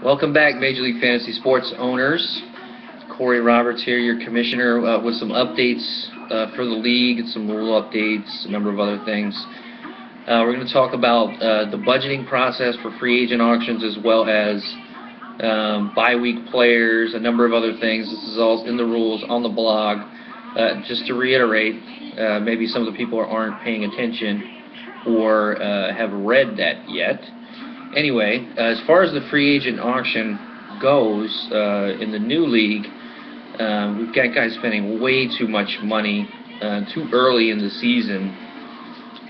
Welcome back, Major League Fantasy Sports owners. Corey Roberts here, your commissioner, with some updates for the league, and some rule updates, a number of other things. We're going to talk about the budgeting process for free agent auctions, as well as bye-week players, a number of other things. This is all in the rules on the blog. Just to reiterate, maybe some of the people aren't paying attention or have read that yet. Anyway, as far as the free agent auction goes, in the new league, we've got guys spending way too much money too early in the season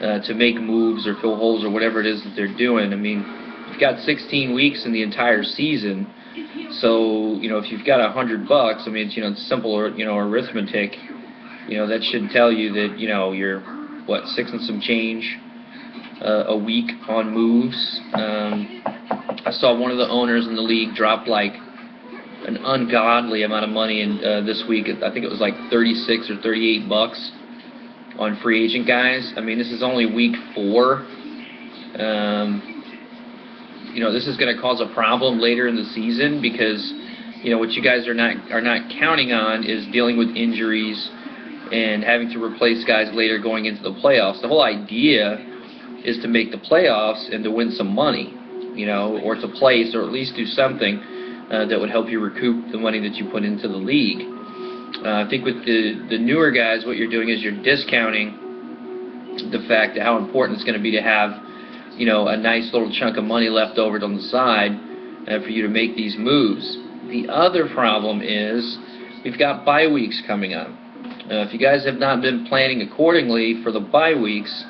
to make moves or fill holes or whatever it is that they're doing. I mean, you've got 16 weeks in the entire season, so if you've got $100, I mean, it's simple arithmetic. That should tell you that you're what, 6 and some change a week on moves. I saw one of the owners in the league drop like an ungodly amount of money in this week. I think it was like $36 or $38 on free agent guys. I mean, this is only week 4. This is going to cause a problem later in the season because what you guys are not counting on is dealing with injuries and having to replace guys later going into the playoffs. The whole idea is to make the playoffs and to win some money, or to place, or at least do something that would help you recoup the money that you put into the league. I think with the newer guys, what you're doing is you're discounting the fact that how important it's going to be to have, a nice little chunk of money left over on the side for you to make these moves. The other problem is we've got bye weeks coming up. If you guys have not been planning accordingly for the bye weeks,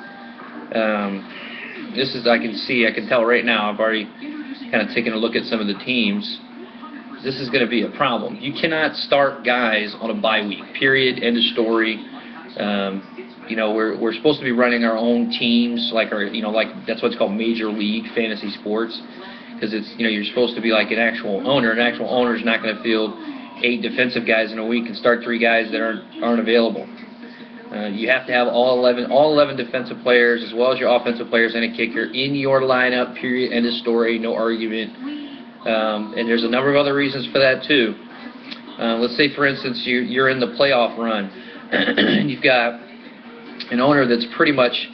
I can tell right now, I've already kind of taken a look at some of the teams. This is going to be a problem. You cannot start guys on a bye week, period, end of story. We're supposed to be running our own teams, like that's what's called Major League Fantasy Sports, because it's, you're supposed to be like an actual owner. An actual owner is not going to field 8 defensive guys in a week and start 3 guys that aren't available. You have to have all 11 defensive players, as well as your offensive players and a kicker in your lineup, period, end of story, no argument. And there's a number of other reasons for that too. Let's say, for instance, you're in the playoff run, and you've got an owner that's pretty much,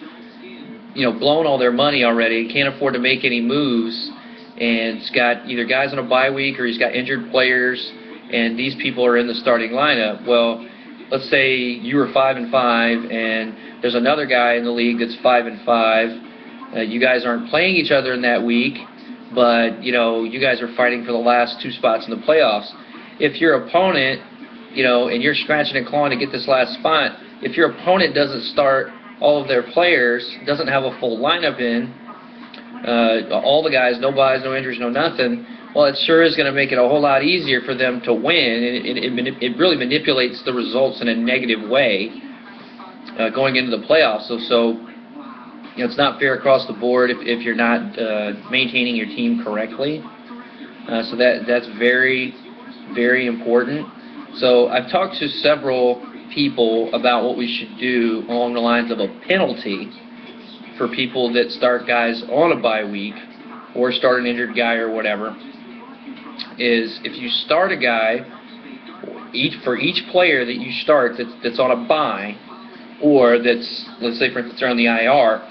blown all their money already, can't afford to make any moves, and it's got either guys on a bye week or he's got injured players, and these people are in the starting lineup. Well, let's say you were 5-5, and there's another guy in the league that's 5-5. You guys aren't playing each other in that week, but you guys are fighting for the last 2 spots in the playoffs. If your opponent, and you're scratching and clawing to get this last spot, if your opponent doesn't start all of their players, doesn't have a full lineup in, all the guys, no buys, no injuries, no nothing, well, it sure is going to make it a whole lot easier for them to win. It really manipulates the results in a negative way going into the playoffs. So it's not fair across the board if you're not maintaining your team correctly. So that's very, very important. So I've talked to several people about what we should do along the lines of a penalty for people that start guys on a bye week or start an injured guy or whatever. Is if you start a guy, for each player that you start that's on a bye, or that's, let's say for instance, they're on the IR,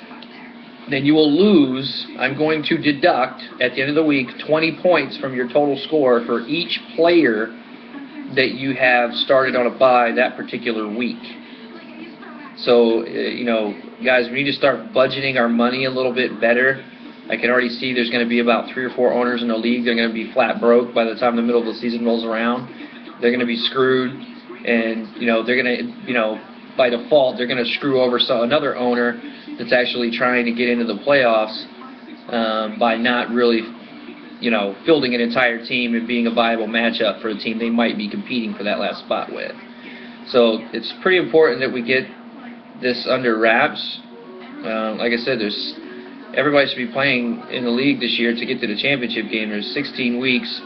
then you will lose, I'm going to deduct at the end of the week 20 points from your total score for each player that you have started on a bye that particular week. So, guys, we need to start budgeting our money a little bit better. I can already see there's going to be about 3 or 4 owners in the league. They're going to be flat broke by the time the middle of the season rolls around. They're going to be screwed, and they're going to, by default, they're going to screw over another owner that's actually trying to get into the playoffs by not really, fielding an entire team and being a viable matchup for the team they might be competing for that last spot with. So it's pretty important that we get this under wraps. Like I said, everybody should be playing in the league this year to get to the championship game. There's 16 weeks.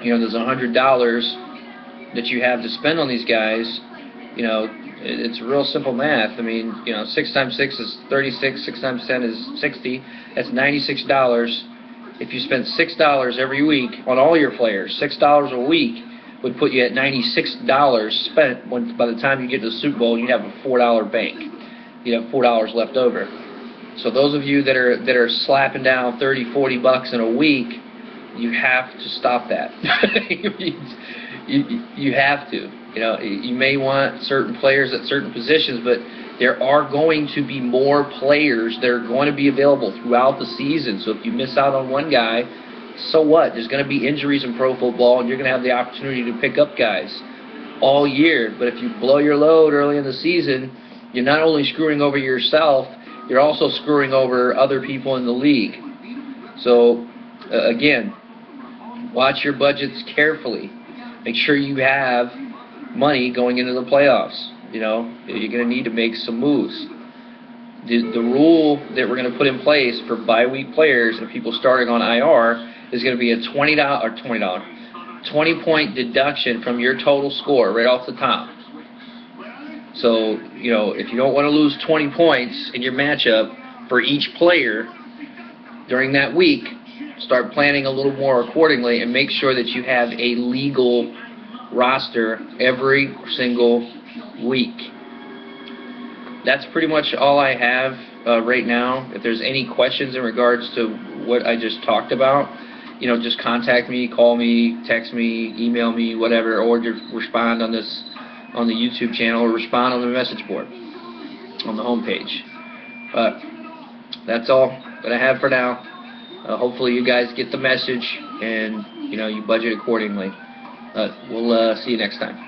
There's $100 that you have to spend on these guys. It's real simple math. I mean, 6 times 6 is 36. 6 times 10 is 60. That's $96 if you spent $6 every week on all your players, $6 a week would put you at $96 spent. When by the time you get to the Super Bowl, you'd have a $4 bank. You'd have $4 left over. So those of you that are slapping down 30, 40 bucks in a week, you have to stop that. you have to. You know, you may want certain players at certain positions, but there are going to be more players that are going to be available throughout the season. So if you miss out on one guy, so what? There's going to be injuries in pro football, and you're going to have the opportunity to pick up guys all year. But if you blow your load early in the season, you're not only screwing over yourself, you're also screwing over other people in the league. So, again, watch your budgets carefully. Make sure you have money going into the playoffs. You know, you're going to need to make some moves. The rule that we're going to put in place for bye-week players and people starting on IR is going to be a $20-point deduction from your total score right off the top. So, you know, if you don't want to lose 20 points in your matchup for each player during that week, start planning a little more accordingly and make sure that you have a legal roster every single week. That's pretty much all I have right now. If there's any questions in regards to what I just talked about, you know, just contact me, call me, text me, email me, whatever, or just respond on the YouTube channel, or respond on the message board on the homepage. But that's all that I have for now. Hopefully you guys get the message and, you know, you budget accordingly. We'll see you next time.